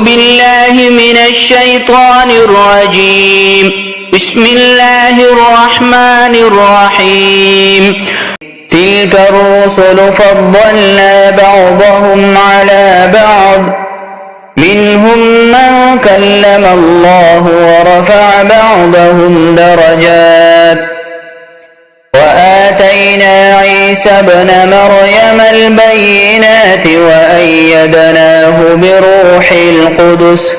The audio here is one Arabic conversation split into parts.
بالله من الشيطان الرجيم. بسم الله الرحمن الرحيم. تلك الرسل فضلنا بعضهم على بعض، منهم من كلم الله ورفع بعضهم درجات، وآتينا عيسى ابن مريم البينات وأيدناه بروح القدس،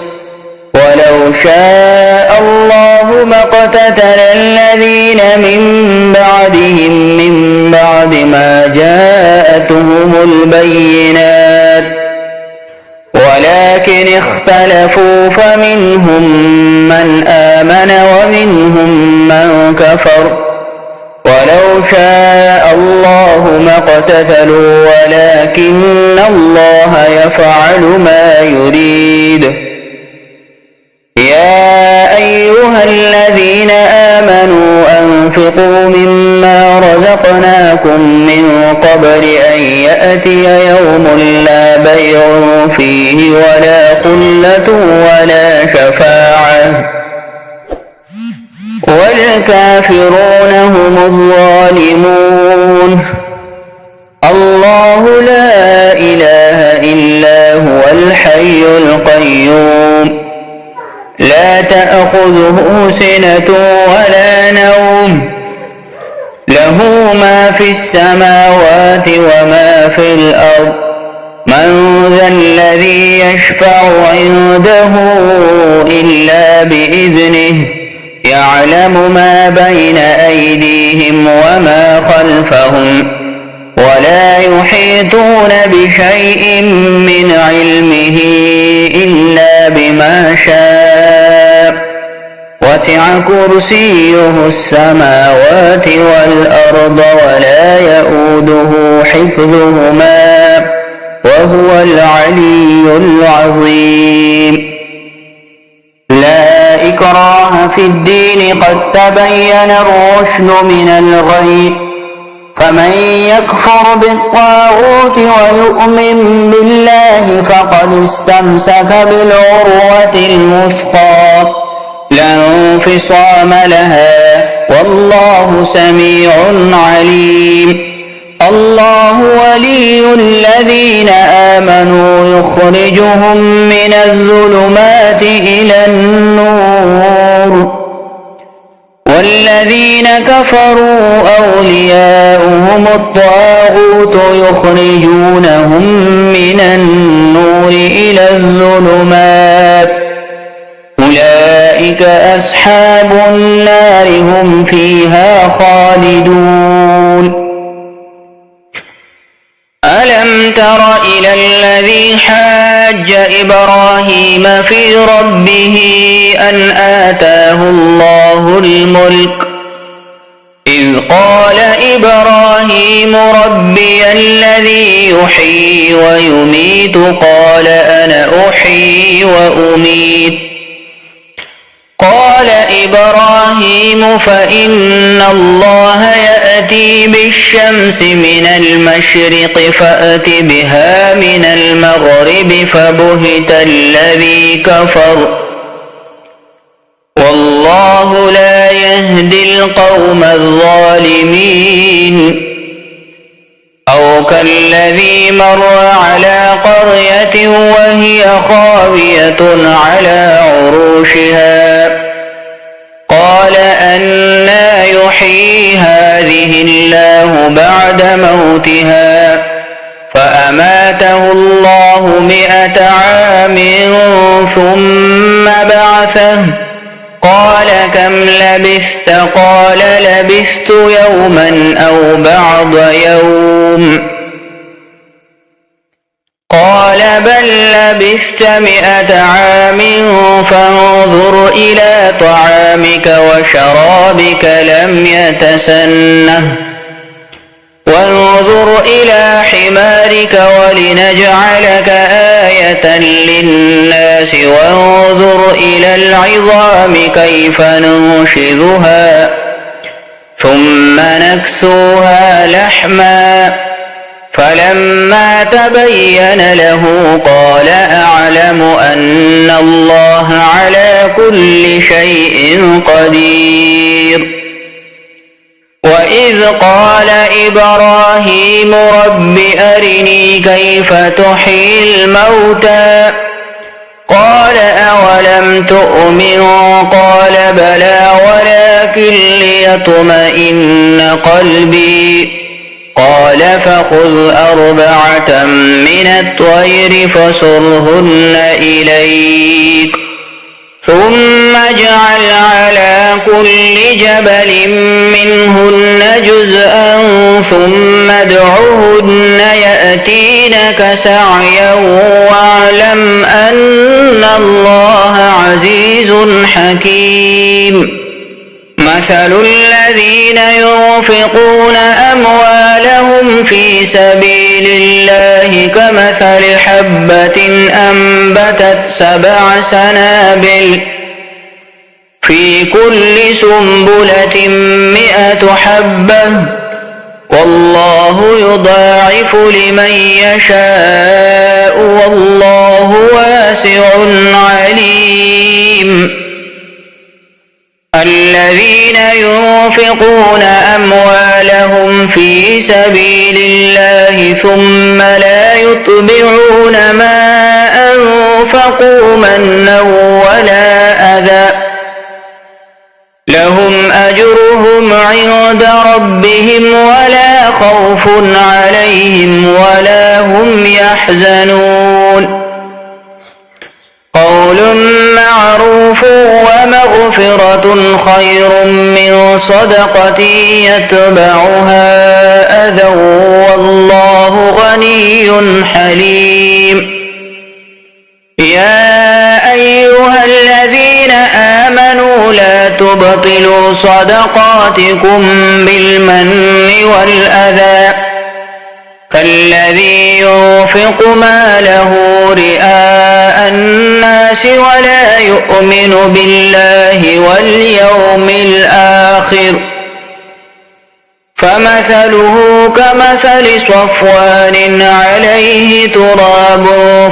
ولو شاء الله ما اقتتل الذين من بعدهم من بعد ما جاءتهم البينات، ولكن اختلفوا فمنهم من آمن ومنهم من كفر، ولو شاء الله ما اقتتلوا ولكن الله يفعل ما يريد. يا أيها الذين آمنوا أنفقوا مما رزقناكم من قبل أن يأتي يوم لا بيع فيه ولا خلة ولا شفاعة والكافرون هم الظالمون. الله لا إله إلا هو الحي القيوم، لا تأخذه سنة ولا نوم، له ما في السماوات وما في الأرض. من ذا الذي يشفع عنده إلا بإذنه، يعلم ما بين أيديهم وما خلفهم، ولا يحيطون بشيء من علمه إلا بما شاء، وسع كرسيه السماوات والأرض ولا يؤوده حفظهما وهو العلي العظيم. لا إكراه في الدين، قد تبين الرشد من الغي، فمن يكفر بالطاغوت ويؤمن بالله فقد استمسك بالعروة الوثقى لا انفصام لها، والله سميع عليم. الله ولي الذين آمنوا يخرجهم من الظلمات إلى النور، والذين كفروا أولياؤهم الطاغوت يخرجونهم من النور إلى الظلمات، أولئك أصحاب النار هم فيها خالدون. ألم تر إلى الذي حاج إبراهيم في ربه أن آتاه الله الملك، إذ قال إبراهيم ربي الذي يحيي ويميت قال أنا أحيي وأميت. قال إبراهيم فإن الله يأتي بالشمس من المشرق فأت بها من المغرب فبهت الذي كفر، والله لا يهدي القوم الظالمين. أو كالذي مر على قرية وهي خاوية على عروشها قال أنى يحيي هذه الله بعد موتها، فأماته الله 100 عام ثم بعثه، قال كم لبثت؟ قال لبثت يوما أو بعض يوم، قال بل لبثت 100 عام فانظر إلى طعامك وشرابك لم يتسنه، وانظر إلى حمارك ولنجعلك آية للناس، وانظر إلى العظام كيف ننشزها ثم نكسوها لحما فلما تبين له قال أعلم أن الله على كل شيء قدير. وإذ قال إبراهيم رب أرني كيف تحيي الموتى قال أولم تؤمن قال بلى ولكن ليطمئن قلبي قال فخذ 4 من الطير فصرهن إليك ثم اجعل على كل جبل منهن جزءا ثم ادعهن يأتينك سعيا واعلم أن الله عزيز حكيم. مثل الذين ينفقون أموالهم في سبيل الله كمثل حبة أنبتت 7 سنابل في كل سنبلة 100 حبة والله يضاعف لمن يشاء والله واسع عليم. الذين ينفقون أموالهم في سبيل الله ثم لا يتبعون ما أنفقوا منا ولا أذى لهم أجرهم عند ربهم ولا خوف عليهم ولا هم يحزنون. قول معروف ومغفرة خير من صدقة يتبعها أذى والله غني حليم. يا أيها الذين آمنوا لا تبطلوا صدقاتكم بالمن والأذى كالذي ينفق ماله رئاء الناس ولا يؤمن بالله واليوم الآخر فمثله كمثل صفوان عليه تراب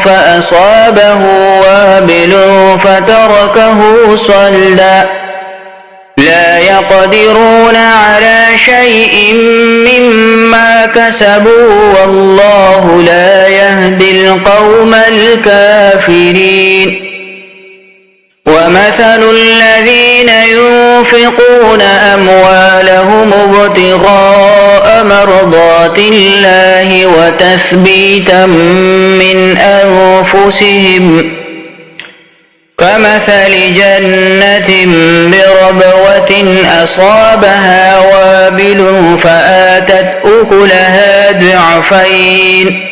فأصابه وابل فتركه صلدا لا يقدرون على شيء مما كسبوا والله لا يهدي القوم الكافرين. ومثل الذين ينفقون أموالهم ابتغاء مرضات الله وتثبيتا من أنفسهم كمثل جنة بربوة أصابها وابل فآتت أكلها ضعفين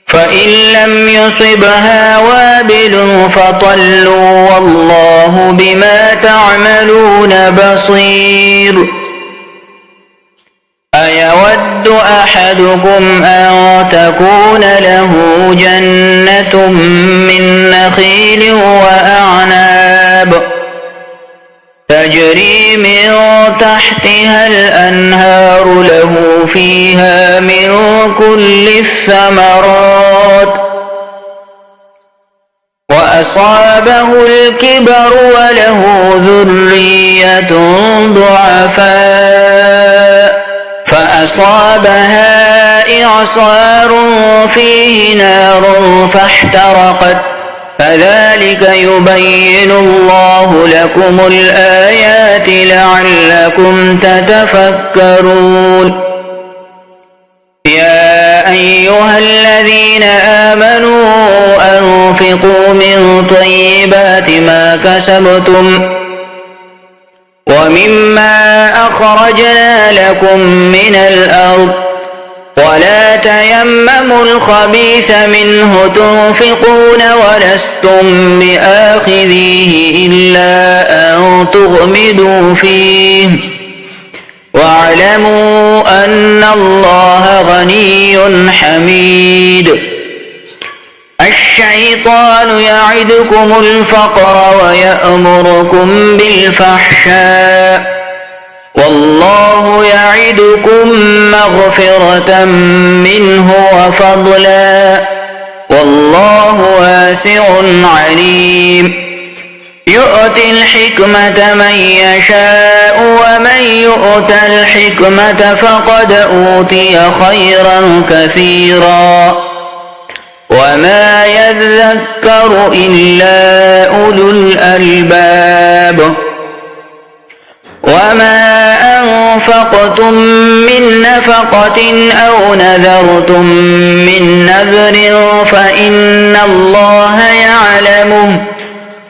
فإن لم يصبها وابل فطل والله بما تعملون بصير. أيود أحدكم أن تكون له جنة من نخيل وأعناب تجري من تحتها الأنهار له فيها من كل الثمرات وأصابه الكبر وله ذرية ضعفاء فأصابها إعصار فيه نار فاحترقت كذلك يبين الله لكم الآيات لعلكم تتفكرون. يا أيها الذين آمنوا أنفقوا من طيبات ما كسبتم ومما أخرجنا لكم من الأرض ولا تيمموا الخبيث منه تنفقون ولستم بآخذيه إلا أن تغمضوا فيه واعلموا أن الله غني حميد. الشيطان يعدكم الفقر ويأمركم بالفحشاء والله يعدكم مغفرة منه وفضلا والله واسع عليم يؤتي الحكمة من يشاء ومن يؤت الحكمة فقد أوتي خيرا كثيرا وما يذكر إلا أولو الألباب وما أنفقتم من نفقة أو نذرتم من نذر فإن الله يعلمه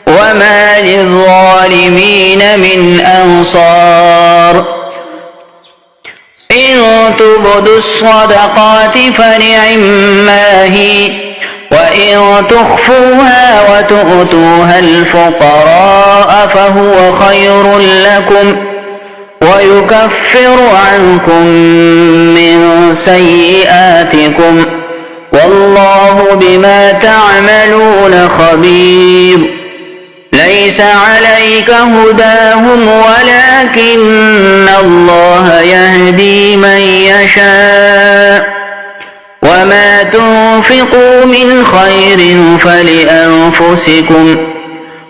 وما للظالمين من أنصار إن تبدوا الصدقات فنعما هي وإن تخفوها وتؤتوها الفقراء فهو خير لكم ويكفر عنكم من سيئاتكم والله بما تعملون خبير ليس عليك هداهم ولكن الله يهدي من يشاء وما تنفقوا من خير فلأنفسكم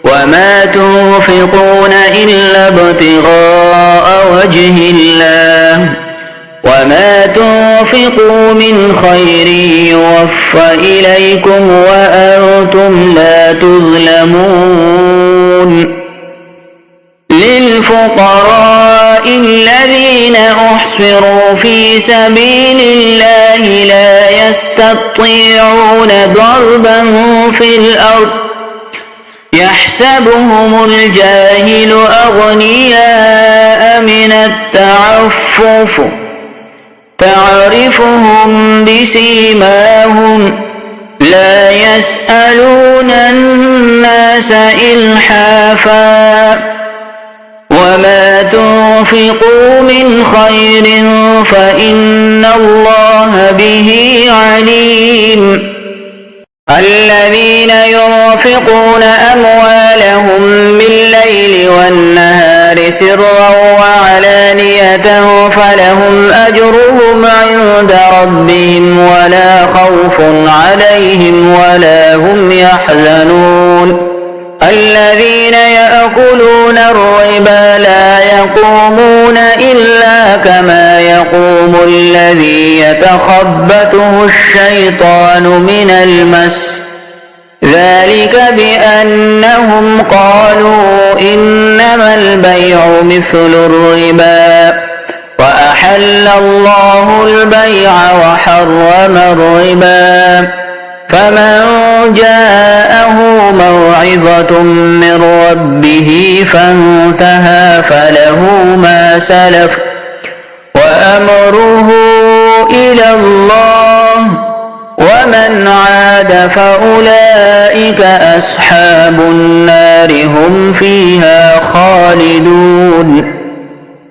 وما تنفقون إلا ابتغاء وجه الله وما تنفقوا من خير يوفى إليكم وأنتم لا تظلمون للفقراء الذين أحصروا في سبيل الله لا يستطيعون ضربا في الأرض يحسبهم الجاهل أغنياء من التعفف تعرفهم بسيماهم لا يسألون الناس إلحافا وما تنفقوا من خير فإن الله به عليم الذين ينفقون أموالهم بالليل والنهار سرا وعلانية فلهم أجرهم عند ربهم ولا خوف عليهم ولا هم يحزنون الذين يأكلون الربا لا يقومون إلا كما يقوم الذي يتخبطه الشيطان من المس ذلك بأنهم قالوا إنما البيع مثل الربا وأحل الله البيع وحرم الربا فمن جاءه موعظة من ربه فانتهى فله ما سلف وأمره إلى الله ومن عاد فأولئك أصحاب النار هم فيها خالدون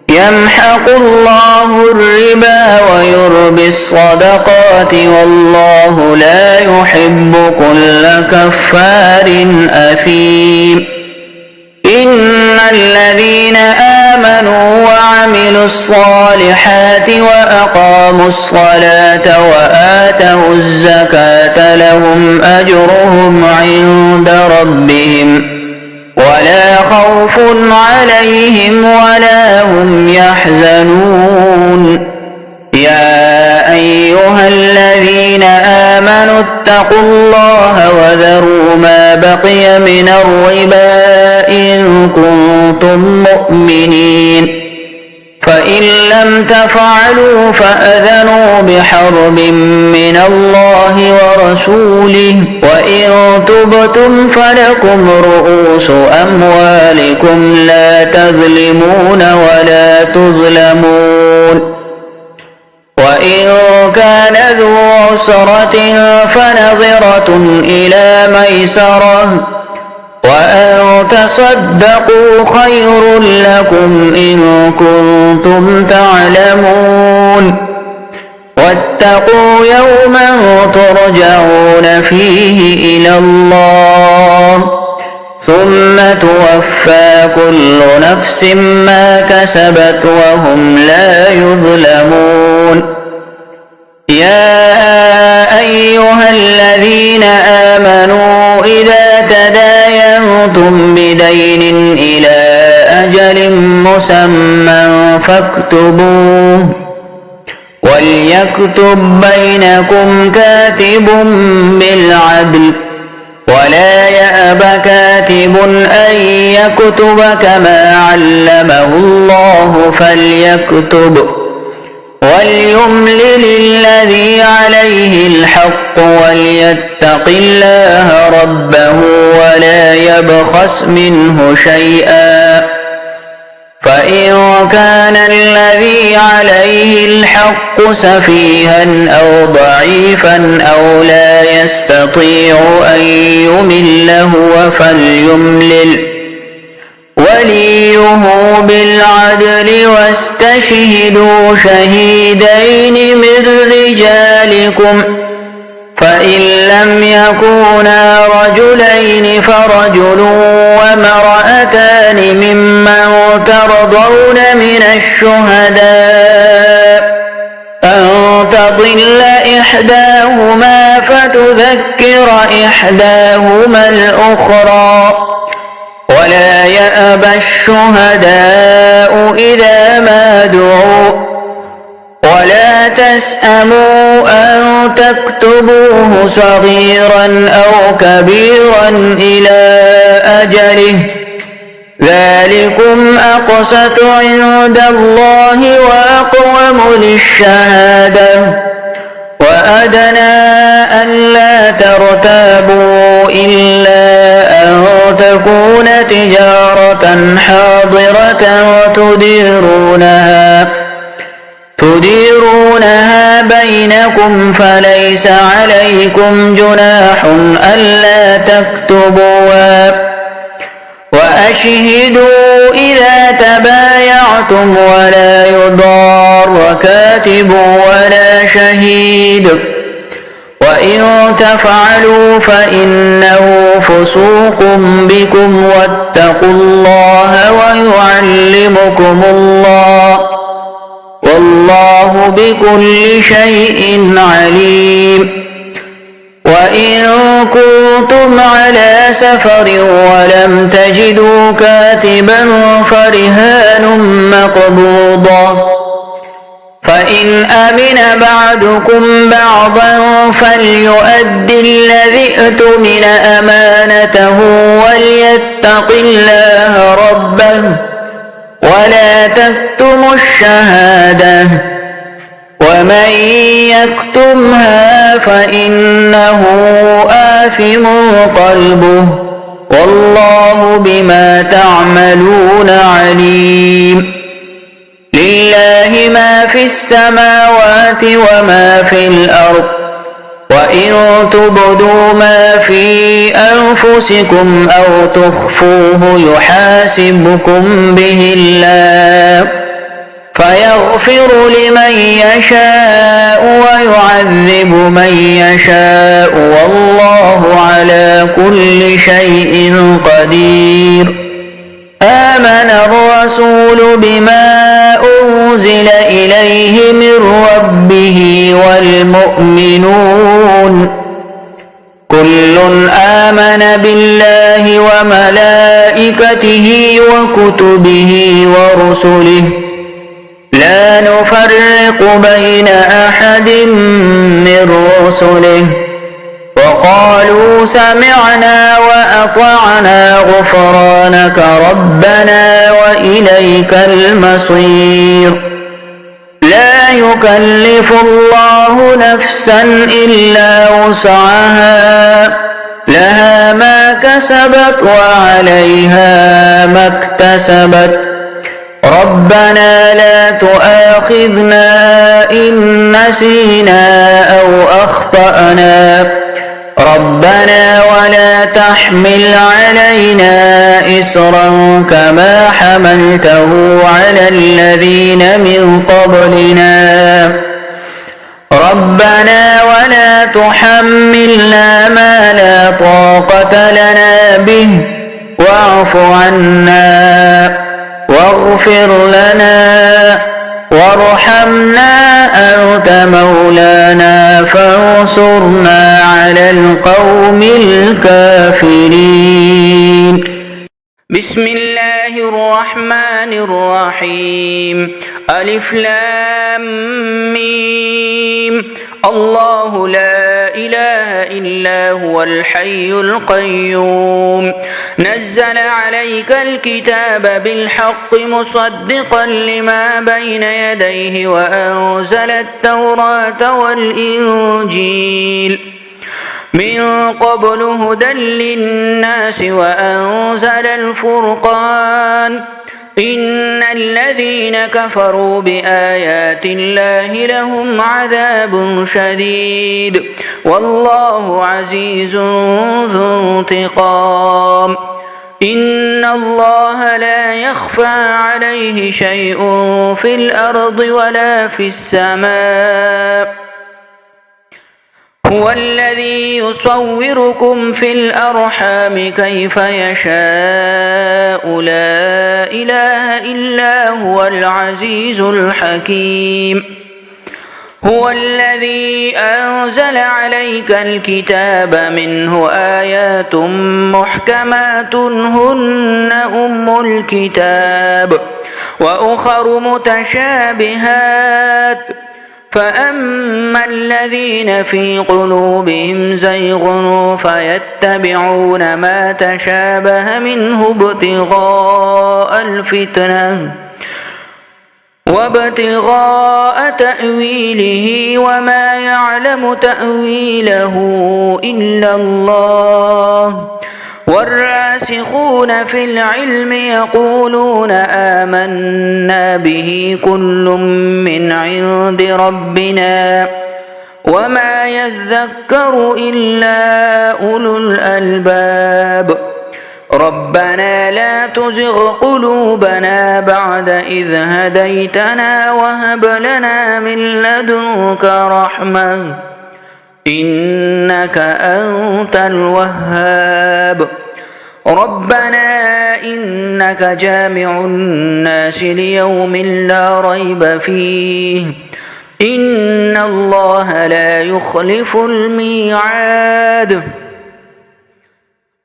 يمحق الله الربا ويربي الصدقات والله لا يحب كل كفار أثيم إن الذين آمنوا وعملوا الصالحات وأقاموا الصلاة وآتوا الزكاة لهم أجرهم عند ربهم ولا خوف عليهم ولا هم يحزنون يا أيها الذين آمنوا اتقوا الله وذروا ما بقي من الربا إن كنتم مؤمنين فإن لم تفعلوا فأذنوا بحرب من الله ورسوله وإن تبتم فلكم رؤوس أموالكم لا تظلمون ولا تظلمون وإن كان ذو عسرة فنظرة إلى ميسرة وأن تصدقوا خير لكم إن كنتم تعلمون واتقوا يوما ترجعون فيه إلى الله ثم توفى كل نفس ما كسبت وهم لا يظلمون. يا أيها الذين آمنوا إذا تداينتم بدين إلى أجل مسمى فاكتبوه، وليكتب بينكم كاتب بالعدل، ولا يأب كاتب أن يكتب كما علمه الله فليكتب، وليملل الذي عليه الحق وليتق الله ربه ولا يبخس منه شيئا، فإن كان الذي عليه الحق سفيها أو ضعيفا أو لا يستطيع أن يمل هو فليملل وليه بالعدل، واستشهدوا شهيدين من رجالكم، فإن لم يكونا رجلين فرجل وامرأتان ممن ترضون من الشهداء أن تضل إحداهما فتذكر إحداهما الأخرى، ولا يأبى الشهداء إذا ما دعوا، ولا تسأموا أن تكتبوه صغيرا أو كبيرا إلى أجله، ذلكم أقسط عند الله وأقوم للشهادة، وأدنى ألا ترتابوا إلا أن تكون تجارة حاضرة تديرونها بينكم، فليس عليكم جناح ألا تكتبوها، وأشهدوا إذا تبايعتم ولا يضار كاتب ولا شهيد، وإن تفعلوا فإنه فسوق بكم، واتقوا الله ويعلمكم الله، والله بكل شيء عليم. وإن كنتم على سفر ولم تجدوا كاتبا فرهان مقبوضة، فإن أمن بعضكم بعضا فليؤد الذي اؤتمن أمانته وليتق الله ربه ولا تكتموا الشهادة، ومن يكتمها فإنه آثم قلبه، والله بما تعملون عليم. لله ما في السماوات وما في الأرض، وإن تبدوا ما في أنفسكم أو تخفوه يحاسبكم به الله، فيغفر لمن يشاء ويعذب من يشاء، والله على كل شيء قدير. آمن الرسول بما أنزل إليه من ربه والمؤمنون كل آمن بالله وملائكته وكتبه ورسله لا نفرق بين أحد من رسله، وقالوا سمعنا وأطعنا غفرانك ربنا وإليك المصير. لا يكلف الله نفسا إلا وسعها، لها ما كسبت وعليها ما اكتسبت. ربنا لا تؤاخذنا إن نسينا أو أخطأنا، ربنا ولا تحمل علينا إصرا كما حملته على الذين من قبلنا، ربنا ولا تحملنا ما لا طاقة لنا به واعف عنا واغفر لنا وارحمنا أنت مولانا فانصرنا على القوم الكافرين. بسم الله الرحمن الرحيم. ألف لام ميم. الله لا إله إلا هو الحي القيوم نزل عليك الكتاب بالحق مصدقا لما بين يديه وأنزل التوراة والإنجيل من قبل هدى للناس وأنزل الفرقان إن الذين كفروا بآيات الله لهم عذاب شديد والله عزيز ذو انتقام. إن الله لا يخفى عليه شيء في الأرض ولا في السماء. هو الذي يصوركم في الأرحام كيف يشاء لا إله إلا هو العزيز الحكيم. هو الذي أنزل عليك الكتاب منه آيات محكمات هن أم الكتاب وأخر متشابهات فأما الذين في قلوبهم زيغ فيتبعون ما تشابه منه ابتغاء الفتنة وابتغاء تأويله وما يعلم تأويله إلا الله والراسخون في العلم يقولون آمنا به كل من عند ربنا وما يذكر إلا أولو الألباب. ربنا لا تزغ قلوبنا بعد إذ هديتنا وهب لنا من لدنك رحمة إنك أنت الوهاب. ربنا إنك جامع الناس ليوم لا ريب فيه إن الله لا يخلف الميعاد.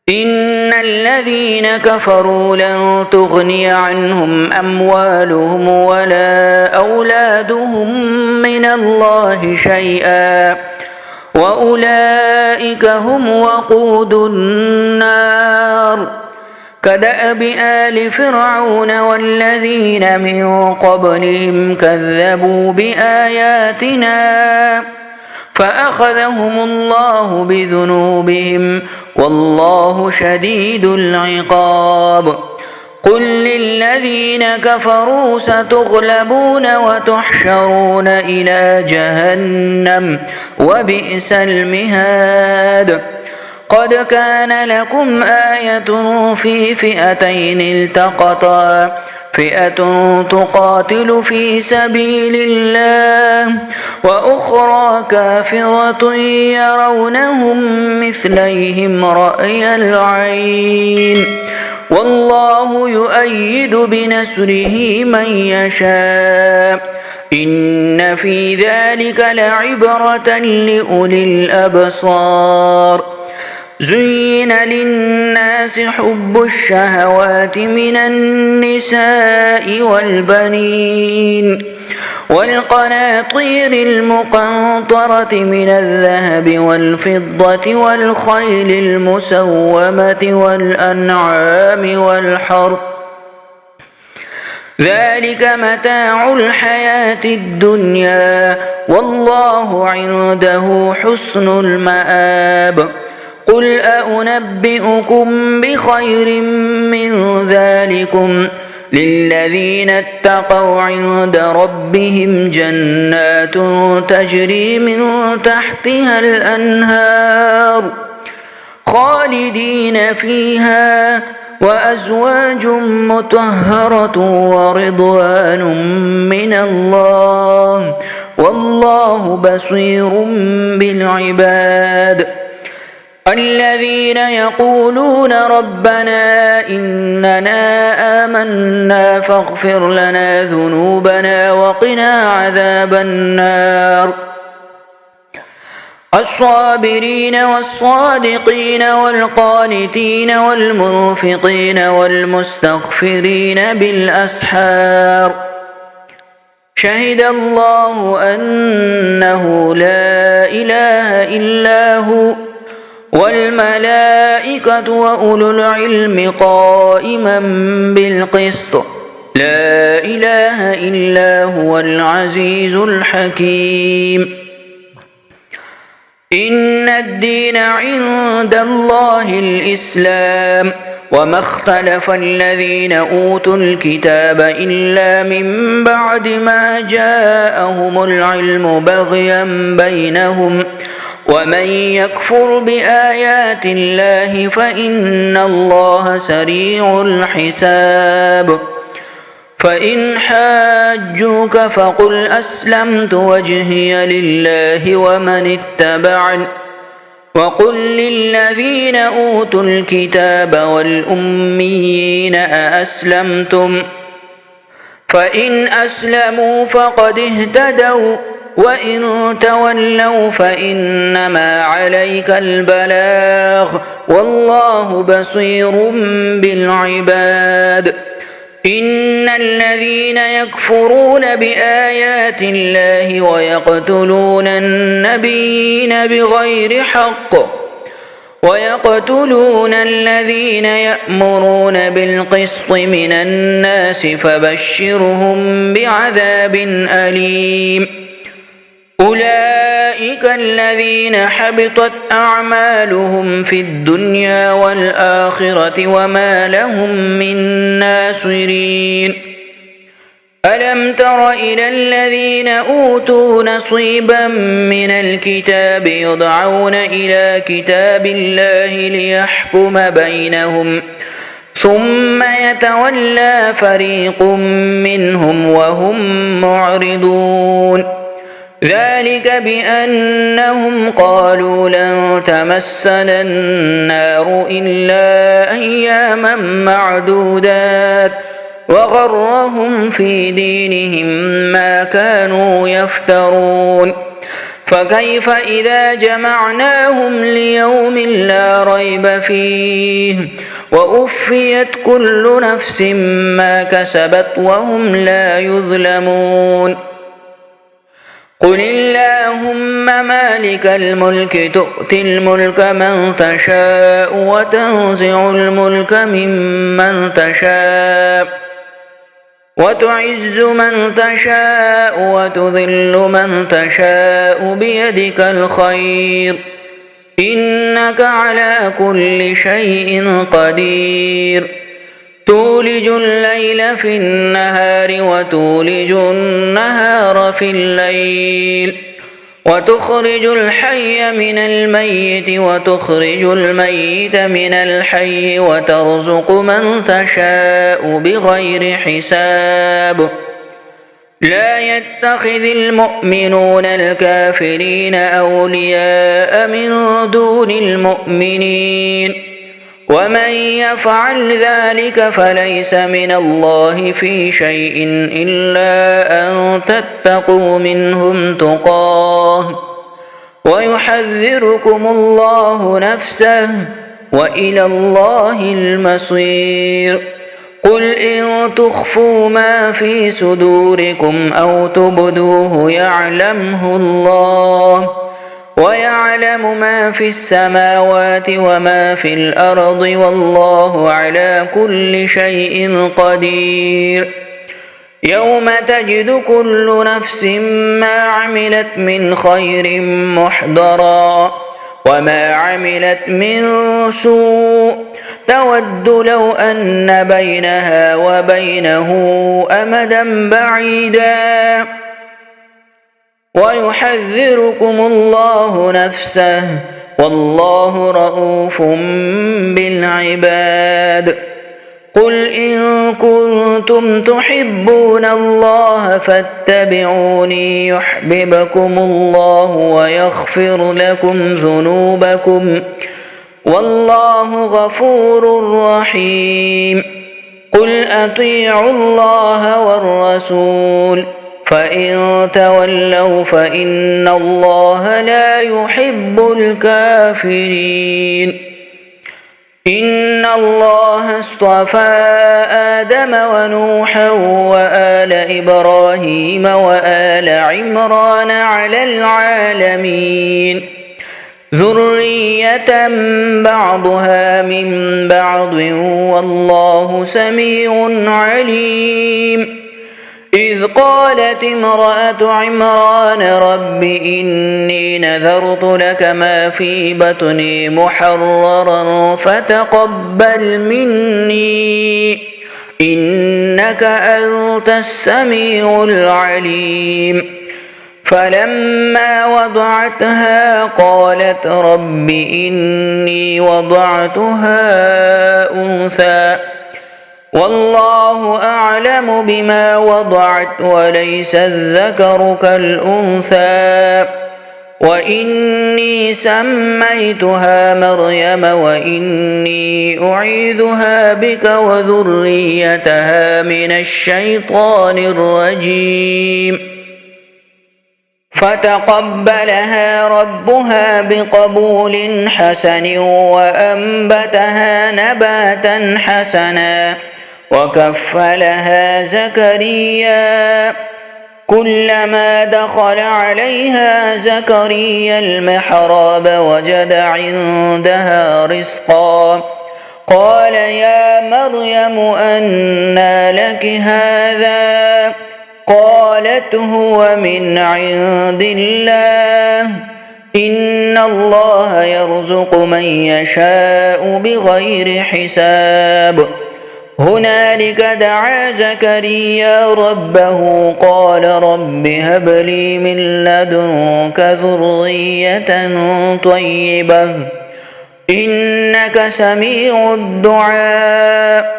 إن الذين كفروا لن تغني عنهم أموالهم ولا أولادهم من الله شيئا وأولئك هم وقود النار. كدأب آل فرعون والذين من قبلهم كذبوا بآياتنا فأخذهم الله بذنوبهم والله شديد العقاب. قل للذين كفروا ستغلبون وتحشرون إلى جهنم وبئس المهاد. قد كان لكم آية في فئتين التقطا فئة تقاتل في سبيل الله وأخرى كافرة يرونهم مثليهم رأي العين والله يؤيد بنصره من يشاء إن في ذلك لعبرة لأولي الأبصار. زين للناس حب الشهوات من النساء والبنين والقناطير المقنطرة من الذهب والفضة والخيل المسومة والأنعام والحرث ذلك متاع الحياة الدنيا والله عنده حسن المآب. قل أنبئكم بخير من ذلكم للذين اتقوا عند ربهم جنات تجري من تحتها الأنهار خالدين فيها وأزواج مطهرة ورضوان من الله والله بصير بالعباد. الذين يقولون ربنا إننا آمنا فاغفر لنا ذنوبنا وقنا عذاب النار الصابرين والصادقين والقانتين والمنفقين والمستغفرين بالأسحار شهد الله أنه لا إله إلا هو والملائكة وأولو العلم قائما بالقسط لا إله إلا هو العزيز الحكيم إن الدين عند الله الإسلام وما اختلف الذين أوتوا الكتاب إلا من بعد ما جاءهم العلم بغيا بينهم ومن يكفر بآيات الله فإن الله سريع الحساب فإن حاجوك فقل أسلمت وجهي لله ومن اتبعني وقل للذين أوتوا الكتاب والأميين أأسلمتم فإن أسلموا فقد اهتدوا وإن تولوا فإنما عليك البلاغ والله بصير بالعباد إن الذين يكفرون بآيات الله ويقتلون النبيين بغير حق ويقتلون الذين يأمرون بالقسط من الناس فبشرهم بعذاب أليم أولئك الذين حبطت أعمالهم في الدنيا والآخرة وما لهم من ناصرين ألم تر إلى الذين أوتوا نصيبا من الكتاب يدعون إلى كتاب الله ليحكم بينهم ثم يتولى فريق منهم وهم معرضون ذلك بأنهم قالوا لن تمسنا النار إلا أياما معدودات وغرهم في دينهم ما كانوا يفترون فكيف إذا جمعناهم ليوم لا ريب فيه وأوفيت كل نفس ما كسبت وهم لا يظلمون قل اللهم مالك الملك تؤتي الملك من تشاء وتنزع الملك ممن تشاء وتعز من تشاء وتذل من تشاء بيدك الخير إنك على كل شيء قدير تولج الليل في النهار وتولج النهار في الليل وتخرج الحي من الميت وتخرج الميت من الحي وترزق من تشاء بغير حساب لا يتخذ المؤمنون الكافرين أولياء من دون المؤمنين ومن يفعل ذلك فليس من الله في شيء إلا أن تتقوا منهم تقاه ويحذركم الله نفسه وإلى الله المصير قل إن تخفوا ما في صدوركم أو تبدوه يعلمه الله ويعلم ما في السماوات وما في الأرض والله على كل شيء قدير يوم تجد كل نفس ما عملت من خير محضرا وما عملت من سوء تود لو أن بينها وبينه أمدا بعيدا ويحذركم الله نفسه والله رءوف بالعباد قل إن كنتم تحبون الله فاتبعوني يحببكم الله ويغفر لكم ذنوبكم والله غفور رحيم. قل أطيعوا الله والرسول فإن تولوا فإن الله لا يحب الكافرين. إن الله اصطفى آدم ونوحا وآل إبراهيم وآل عمران على العالمين ذرية بعضها من بعض والله سميع عليم. إذ قالت امرأة عمران رب إني نذرت لك ما في بطني محررا فتقبل مني إنك أنت السميع العليم. فلما وضعتها قالت رب إني وضعتها أنثى والله أعلم بما وضعت وليس الذكر كالأنثى وإني سميتها مريم وإني أعيذها بك وذريتها من الشيطان الرجيم. فتقبلها ربها بقبول حسن وأنبتها نباتا حسنا وكفلها زكريا. كلما دخل عليها زكريا المحراب وجد عندها رزقا قال يا مريم أنى لك هذا قالت هو من عند الله إن الله يرزق من يشاء بغير حساب. هنالك دعا زكريا ربه قال رب هب لي من لدنك ذرية طيبة إنك سميع الدعاء.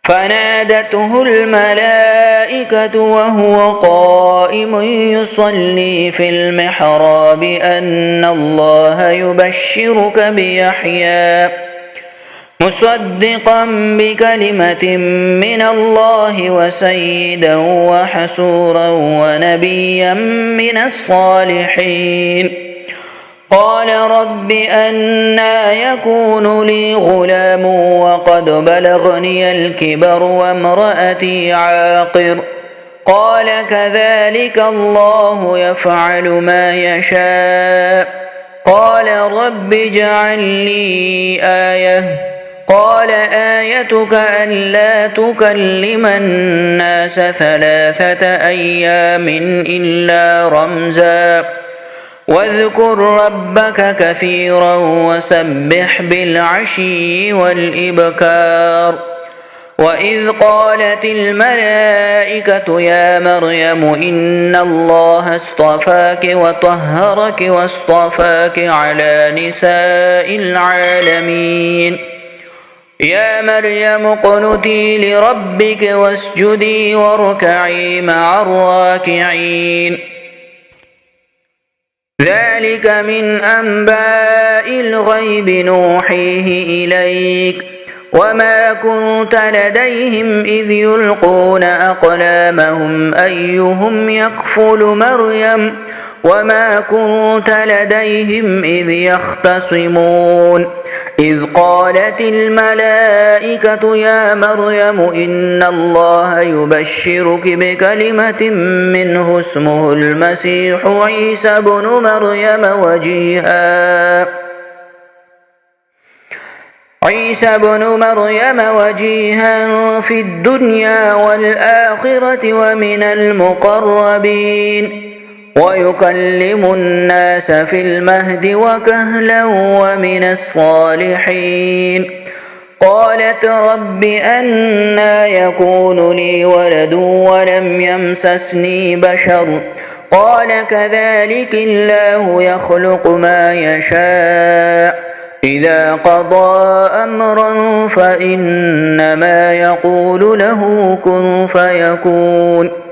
فنادته الملائكة وهو قائم يصلي في المحراب أن الله يبشرك بيحيى مصدقا بكلمة من الله وسيدا وحسورا ونبيا من الصالحين. قال رب أنى يكون لي غلام وقد بلغني الكبر وامرأتي عاقر قال كذلك الله يفعل ما يشاء. قال رب اجعل لي آية قال آيتك ألا تكلم الناس 3 أيام إلا رمزا واذكر ربك كثيرا وسبح بالعشي والإبكار. وإذ قالت الملائكة يا مريم إن الله اصطفاك وطهرك واصطفاك على نساء العالمين. يا مريم اقنتي لربك واسجدي واركعي مع الراكعين. ذلك من أنباء الغيب نوحيه إليك وما كنت لديهم إذ يلقون أقلامهم أيهم يكفل مريم وما كنت لديهم إذ يختصمون. إذ قالت الملائكة يا مريم إن الله يبشرك بكلمة منه اسمه المسيح عيسى بن مريم وجيها في الدنيا والآخرة ومن المقربين ويكلم الناس في المهد وكهلا ومن الصالحين. قالت رب أنى يكون لي ولد ولم يمسسني بشر قال كذلك الله يخلق ما يشاء إذا قضى أمرا فإنما يقول له كن فيكون.